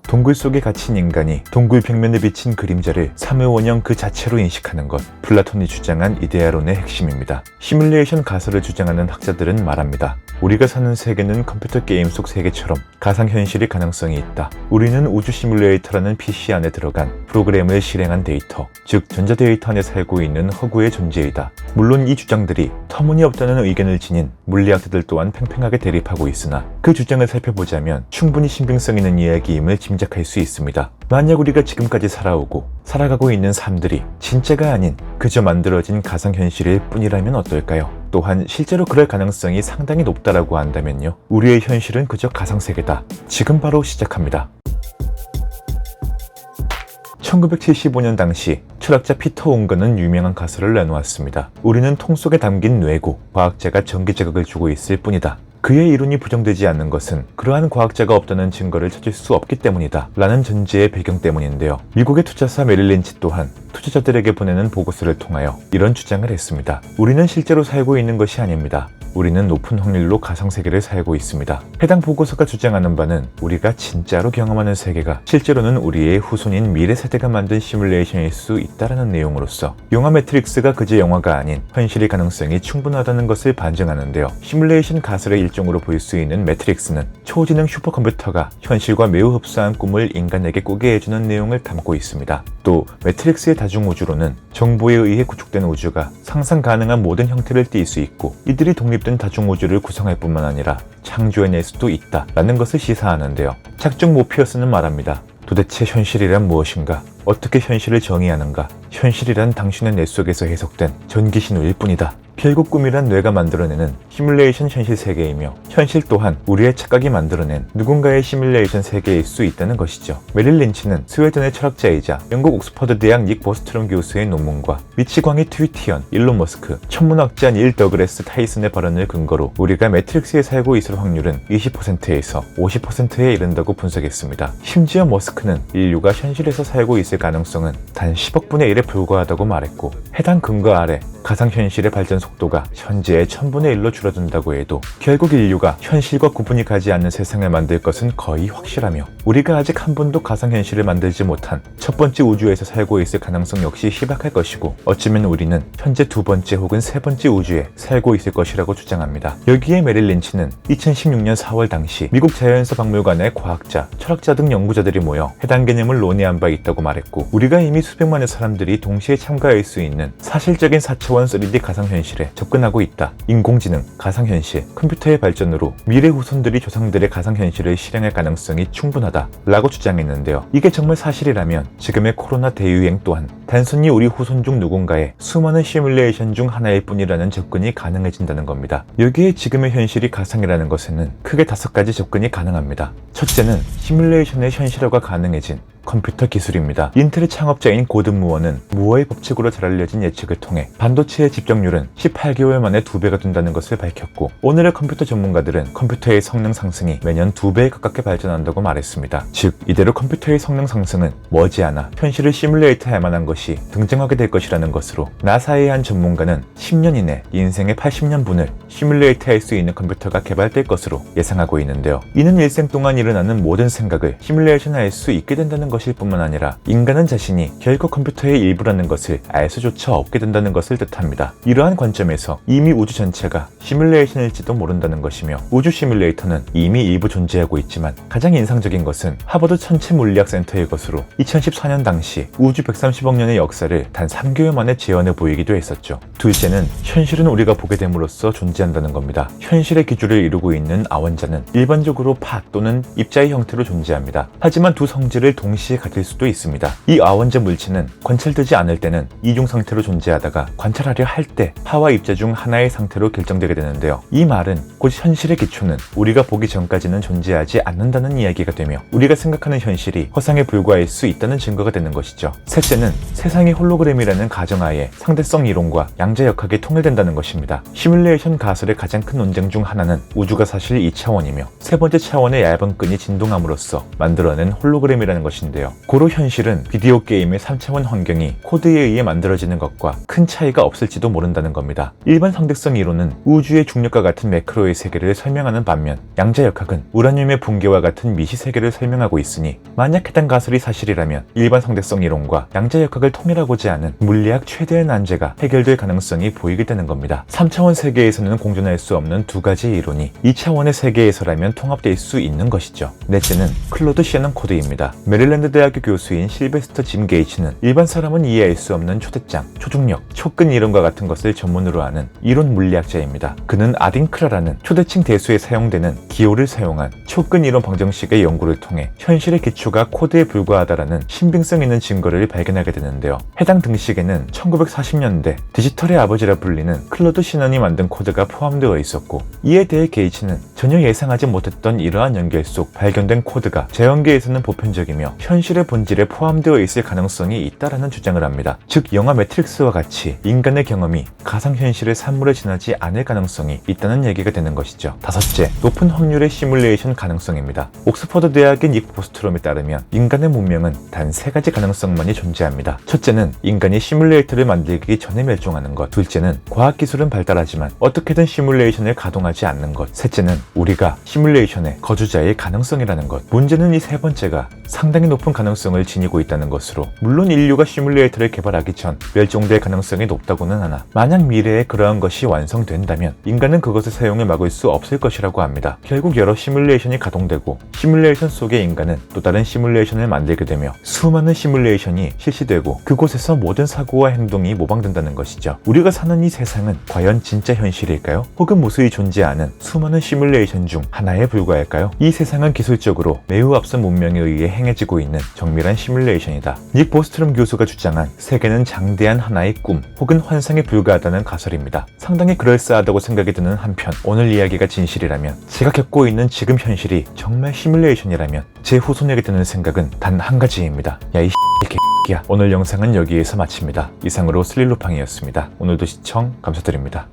동굴 속에 갇힌 인간이 동굴 벽면에 비친 그림자를 사물 원형 그 자체로 인식하는 것, 플라톤이 주장한 이데아론의 핵심입니다. 시뮬레이션 가설을 주장하는 학자들은 말합니다. 우리가 사는 세계는 컴퓨터 게임 속 세계처럼 가상현실의 가능성이 있다. 우리는 우주 시뮬레이터라는 PC 안에 들어간 프로그램을 실행한 데이터, 즉 전자데이터 안에 살고 있는 허구의 존재이다. 물론 이 주장들이 터무니없다는 의견을 지닌 물리학자들 또한 팽팽하게 대립하고 있으나 그 주장을 살펴보자면 충분히 신빙성 있는 이야기임을 짐작할 수 있습니다. 만약 우리가 지금까지 살아오고 살아가고 있는 삶들이 진짜가 아닌 그저 만들어진 가상현실일 뿐이라면 어떨까요? 또한 실제로 그럴 가능성이 상당히 높다라고 한다면요. 우리의 현실은 그저 가상세계다. 지금 바로 시작합니다. 1975년 당시 철학자 피터 웅거는 유명한 가설을 내놓았습니다. 우리는 통 속에 담긴 뇌고 과학자가 전기 자극을 주고 있을 뿐이다. 그의 이론이 부정되지 않는 것은 그러한 과학자가 없다는 증거를 찾을 수 없기 때문이다 라는 전제의 배경 때문인데요. 미국의 투자사 메릴 린치 또한 투자자들에게 보내는 보고서를 통하여 이런 주장을 했습니다. 우리는 실제로 살고 있는 것이 아닙니다. 우리는 높은 확률로 가상세계를 살고 있습니다. 해당 보고서가 주장하는 바는 우리가 진짜로 경험하는 세계가 실제로는 우리의 후손인 미래 세대가 만든 시뮬레이션일 수 있다는 내용으로서 영화 매트릭스가 그저 영화가 아닌 현실의 가능성이 충분하다는 것을 반증하는데요. 시뮬레이션 가설의 일종으로 볼 수 있는 매트릭스는 초지능 슈퍼컴퓨터가 현실과 매우 흡사한 꿈을 인간에게 꾸게 해주는 내용을 담고 있습니다. 또 매트릭스의 다중우주로는 정보에 의해 구축된 우주가 상상 가능한 모든 형태를 띌 수 있고 이들이 독립된 다중우주를 구성할 뿐만 아니라 창조해낼 수도 있다라는 것을 시사하는데요. 착중 모피어스는 말합니다. 도대체 현실이란 무엇인가? 어떻게 현실을 정의하는가? 현실이란 당신의 뇌 속에서 해석된 전기 신호일 뿐이다. 결국 꿈이란 뇌가 만들어내는 시뮬레이션 현실 세계이며 현실 또한 우리의 착각이 만들어낸 누군가의 시뮬레이션 세계일 수 있다는 것이죠. 메릴 린치는 스웨덴의 철학자이자 영국 옥스퍼드 대학 닉 보스트롬 교수의 논문과 미치광이 트위티언, 일론 머스크, 천문학자 닐 더그래스 타이슨의 발언을 근거로 우리가 매트릭스에 살고 있을 확률은 20%에서 50%에 이른다고 분석했습니다. 심지어 머스크는 인류가 현실에서 살고 있을 가능성은 단 10억분의 1에 불과하다고 말했고 해당 근거 아래 가상현실의 발전 속도가 현재의 1000분의 1로 줄어든다고 해도 결국 인류가 현실과 구분이 가지 않는 세상을 만들 것은 거의 확실하며 우리가 아직 한 번도 가상현실을 만들지 못한 첫 번째 우주에서 살고 있을 가능성 역시 희박할 것이고 어쩌면 우리는 현재 두 번째 혹은 세 번째 우주에 살고 있을 것이라고 주장합니다. 여기에 메릴 린치는 2016년 4월 당시 미국 자연서 박물관의 과학자, 철학자 등 연구자들이 모여 해당 개념을 논의한 바 있다고 말했고 우리가 이미 수백만의 사람들이 동시에 참가할 수 있는 사실적인 4차원 3D 가상현실에 접근하고 있다. 인공지능, 가상현실, 컴퓨터의 발전으로 미래 후손들이 조상들의 가상현실을 실행할 가능성이 충분하다 라고 주장했는데요. 이게 정말 사실이라면 지금의 코로나 대유행 또한 단순히 우리 후손 중 누군가의 수많은 시뮬레이션 중 하나일 뿐이라는 접근이 가능해진다는 겁니다. 여기에 지금의 현실이 가상이라는 것에는 크게 5가지 접근이 가능합니다. 첫째는 시뮬레이션의 현실화가 가능해진 컴퓨터 기술입니다. 인텔의 창업자인 고든 무어는 무어의 법칙으로 잘 알려진 예측을 통해 반도체의 집적률은 18개월 만에 2배가 된다는 것을 밝혔고 오늘의 컴퓨터 전문가들은 컴퓨터의 성능 상승이 매년 2배에 가깝게 발전한다고 말했습니다. 즉 이대로 컴퓨터의 성능 상승은 머지않아 현실을 시뮬레이트할 만한 것이 등장하게 될 것이라는 것으로 나사의 한 전문가는 10년 이내 인생의 80년분을 시뮬레이트할 수 있는 컴퓨터가 개발될 것으로 예상하고 있는데요. 이는 일생 동안 일어나는 모든 생각을 시뮬레이션할 수 있게 된다는 것일 뿐만 아니라 인간은 자신이 결국 컴퓨터의 일부라는 것을 알 수조차 없게 된다는 것을 뜻합니다. 이러한 관점에서 이미 우주 전체가 시뮬레이션일지도 모른다는 것이며 우주 시뮬레이터는 이미 일부 존재하고 있지만 가장 인상적인 것은 하버드 천체물리학센터의 것으로 2014년 당시 우주 130억 년의 역사를 단 3개월 만에 재현해 보이기도 했었죠. 둘째는 현실은 우리가 보게 됨으로써 존재한다는 겁니다. 현실의 기준을 이루고 있는 아원자는 일반적으로 파 또는 입자의 형태로 존재합니다. 하지만 두 성질을 동시에 가질 수도 있습니다. 이 아원자 물체는 관찰되지 않을 때는 이중 상태로 존재하다가 관찰하려 할 때 파와 입자 중 하나의 상태로 결정되게 되는데요. 이 말은 곧 현실의 기초는 우리가 보기 전까지는 존재하지 않는다는 이야기가 되며 우리가 생각하는 현실이 허상에 불과할 수 있다는 증거가 되는 것이죠. 셋째는 세상이 홀로그램이라는 가정하에 상대성 이론과 양자역학이 통일된다는 것입니다. 시뮬레이션 가설의 가장 큰 논쟁 중 하나는 우주가 사실 2차원이며 세 번째 차원의 얇은 끈이 진동함으로써 만들어낸 홀로그램이라는 것인데 있는데요. 고로 현실은 비디오 게임의 3차원 환경이 코드에 의해 만들어지는 것과 큰 차이가 없을지도 모른다는 겁니다. 일반 상대성 이론은 우주의 중력과 같은 매크로의 세계를 설명하는 반면 양자역학은 우라늄의 붕괴와 같은 미시 세계를 설명하고 있으니 만약 해당 가설이 사실이라면 일반 상대성 이론과 양자역학을 통일하고자 하는 물리학 최대의 난제가 해결될 가능성이 보이게 되는 겁니다. 3차원 세계에서는 공존할 수 없는 두 가지 이론이 2차원의 세계에서라면 통합될 수 있는 것이죠. 넷째는 클로드 셔넌 코드입니다. 메릴랜드 대학교 교수인 실베스터 짐 게이츠는 일반 사람은 이해할 수 없는 초대장, 초중력, 초근 이론과 같은 것을 전문으로 아는 이론 물리학자입니다. 그는 아딩크라라는 초대칭 대수에 사용되는 기호를 사용한 초근 이론 방정식의 연구를 통해 현실의 기초가 코드에 불과하다라는 신빙성 있는 증거를 발견하게 되는데요. 해당 등식에는 1940년대 디지털의 아버지라 불리는 클로드 셔넌이 만든 코드가 포함되어 있었고, 이에 대해 게이츠는 전혀 예상하지 못했던 이러한 연결 속 발견된 코드가 자연계에서는 보편적이며 현실의 본질에 포함되어 있을 가능성이 있다라는 주장을 합니다. 즉 영화 매트릭스와 같이 인간의 경험이 가상현실의 산물에 지나지 않을 가능성이 있다는 얘기가 되는 것이죠. 다섯째, 높은 확률의 시뮬레이션 가능성입니다. 옥스퍼드 대학의 닉 보스트롬에 따르면 인간의 문명은 단 3가지 가능성만이 존재합니다. 첫째는 인간이 시뮬레이터를 만들기 전에 멸종하는 것, 둘째는 과학기술은 발달하지만 어떻게든 시뮬레이션을 가동하지 않는 것, 셋째는 우리가 시뮬레이션의 거주자의 가능성이라는 것. 문제는 이 세 번째가 상당히 높은 가능성을 지니고 있다는 것으로, 물론 인류가 시뮬레이터를 개발하기 전 멸종될 가능성이 높다고는 하나 만약 미래에 그러한 것이 완성된다면 인간은 그것의 사용을 막을 수 없을 것이라고 합니다. 결국 여러 시뮬레이션이 가동되고 시뮬레이션 속의 인간은 또 다른 시뮬레이션을 만들게 되며 수많은 시뮬레이션이 실시되고 그곳에서 모든 사고와 행동이 모방된다는 것이죠. 우리가 사는 이 세상은 과연 진짜 현실일까요? 혹은 무수히 존재하는 수많은 시뮬레이션 중 하나에 불과할까요? 이 세상은 기술적으로 매우 앞선 문명에 의해 행해지고 있는 정밀한 시뮬레이션이다. 닉 보스트롬 교수가 주장한 세계는 장대한 하나의 꿈 혹은 환상에 불과하다는 가설입니다. 상당히 그럴싸하다고 생각이 드는 한편, 오늘 이야기가 진실이라면, 제가 겪고 있는 지금 현실이 정말 시뮬레이션이라면 제 후손에게 드는 생각은 단 한 가지입니다. 야 이 개야. 오늘 영상은 여기에서 마칩니다. 이상으로 슬릴루팡이었습니다. 오늘도 시청 감사드립니다.